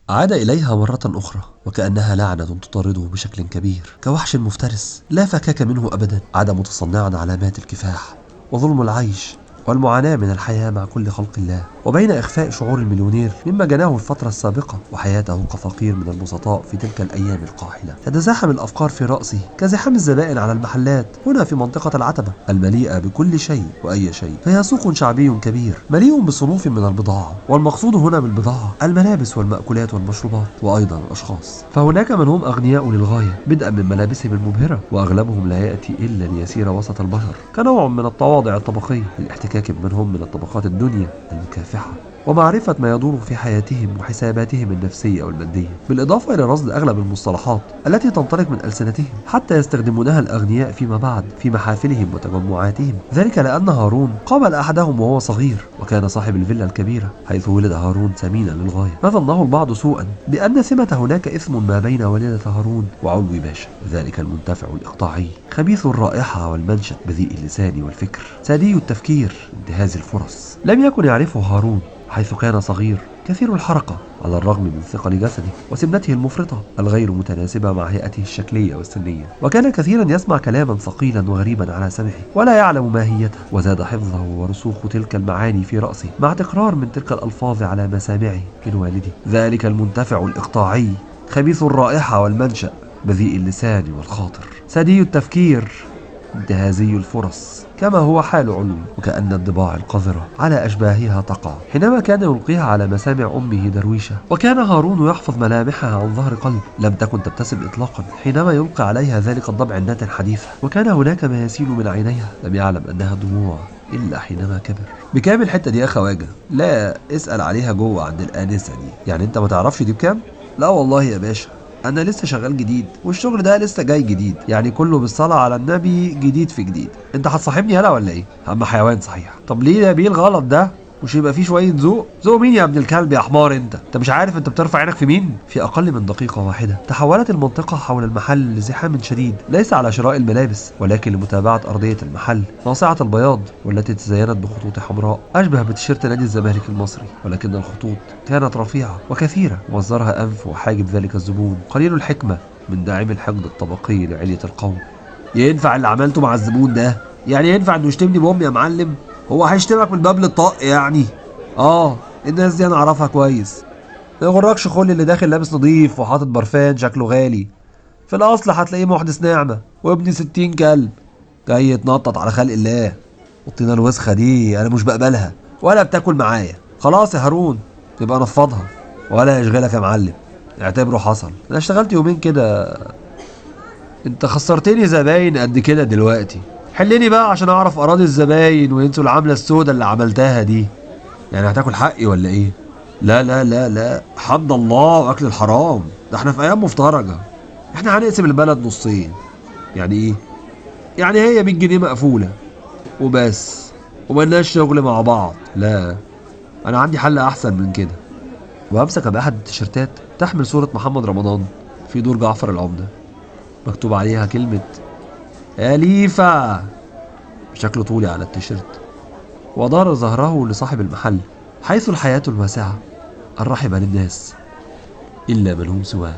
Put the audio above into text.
عاد إليها مرة أخرى وكأنها لعنة تطارده بشكل كبير، كوحش مفترس لا فكاك منه أبدا. عاد متصنعا علامات الكفاح وظلم العيش والمعاناة من الحياة مع كل خلق الله، وبين إخفاء شعور المليونير مما جناه الفترة السابقة وحياته كفقير من البسطاء في تلك الأيام القاحلة، تتزاحم الأفكار في رأسه كزحام الزبائن على المحلات هنا في منطقة العتبة المليئة بكل شيء وأي شيء. فهي سوق شعبي كبير مليء بصنوف من البضاعة، والمقصود هنا بالبضاعة الملابس والمأكولات والمشروبات وأيضا الأشخاص. فهناك من هم أغنياء للغاية بدءا من ملابسهم المبهرة، وأغلبهم لا يأتي إلا ليسير وسط البشر كنوع من التواضع الطبقي للاحتكاك بمن هم من الطبقات الدنيا المكافحة ومعرفة ما يدور في حياتهم وحساباتهم النفسية والمادية، بالإضافة إلى رصد أغلب المصطلحات التي تنطلق من ألسنتهم حتى يستخدمونها الأغنياء فيما بعد في محافلهم وتجمعاتهم. ذلك لأن هارون قابل أحدهم وهو صغير وكان صاحب الفيلا الكبيرة، حيث ولد هارون سمينا للغاية، فظنه البعض سوءا بأن ثمة هناك إثم ما بين والدة هارون وعلوي باشا، ذلك المنتفع الإقطاعي خبيث الرائحة والمنشأ بذيء اللسان والفكر سادي التفكير انتهاز الفرص. لم يكن يعرفه هارون حيث كان صغير كثير الحركة على الرغم من ثقل جسده وسمنته المفرطة الغير متناسبة مع هيئته الشكلية والسنية، وكان كثيرا يسمع كلاما ثقيلا وغريبا على سمعه ولا يعلم ماهيته، وزاد حفظه ورسوخ تلك المعاني في رأسه مع تكرار من تلك الألفاظ على مسامعه من والده، ذلك المنتفع الإقطاعي خبيث الرائحة والمنشأ بذيء اللسان والخاطر سدي التفكير انتهازي الفرص، كما هو حال علوي، وكأن الضباع القذرة على أشباهها تقع حينما كان يلقيها على مسامع أمه درويشة. وكان هارون يحفظ ملامحها عن ظهر قلب، لم تكن تبتسم إطلاقا حينما يلقي عليها ذلك الضبع الناتن حديثا، وكان هناك ما يسيل من عينيها لم يعلم أنها دموع إلا حينما كبر. بكام الحتة دي يا خواجة؟ لا اسأل عليها جوه عند الآنسة دي. يعني أنت ما تعرفش دي بكام؟ لا والله يا باشا، انا لسه شغال جديد والشغل ده لسه جاي جديد، يعني كله بالصلاة على النبي جديد في جديد. انت هتصاحبني هلا ولا ايه؟ اما حيوان صحيح. طب ليه يا بيه الغلط ده؟ مش يبقى فيه شوية ذوق؟ ذوق مين يا ابن الكلب يا حمار؟ انت مش عارف انت بترفع عينك في مين؟ في اقل من دقيقة واحدة تحولت المنطقة حول المحل لزحام شديد، ليس على شراء الملابس ولكن لمتابعة ارضية المحل ناصعة البياض والتي تزينت بخطوط حمراء اشبه بتيشيرت نادي الزمالك المصري، ولكن الخطوط كانت رفيعة وكثيرة ومصدرها انف وحاجب ذلك الزبون قليل الحكمة من داعم الحقد الطبقي لعلية القوم. ينفع اللي عملته مع الزبون ده؟ يعني ينفع انه يشتمني بامي يا معلم؟ هو هيشتمك من باب للطاق يعني؟ الناس دي انا اعرفها كويس. ما يغركش خل اللي داخل لابس نظيف وحاطط برفان شكله غالي، في الاصل هتلاقيه محدث نعمة وابن 60 كلب جاي يتنطط على خلق الله. الطينة الوسخة دي انا مش بقبلها ولا بتاكل معايا. خلاص يا هارون يبقى نفضها ولا يشغلك يا معلم، اعتبره حصل. انا اشتغلت يومين كده. انت خسرتني زباين قد كده دلوقتي، حلني بقى عشان اعرف اراضي الزباين وينسوا العملة السوداء اللي عملتها دي. يعني هتاكل حقي ولا ايه؟ لا لا لا لا، حد الله واكل الحرام، ده احنا في ايام مفترجة. احنا هنقسم البلد نصين. يعني ايه؟ يعني هي 100 جنيه مقفولة وبس وملناش شغل مع بعض. لا، انا عندي حل احسن من كده. وامسك باحد التيشيرتات تحمل صورة محمد رمضان في دور جعفر العمدة مكتوب عليها كلمة أليفة بشكل طولي على التيشيرت، ودار ظهره لصاحب المحل حيث الحياة الواسعة الرحبة للناس إلا من هم سواه.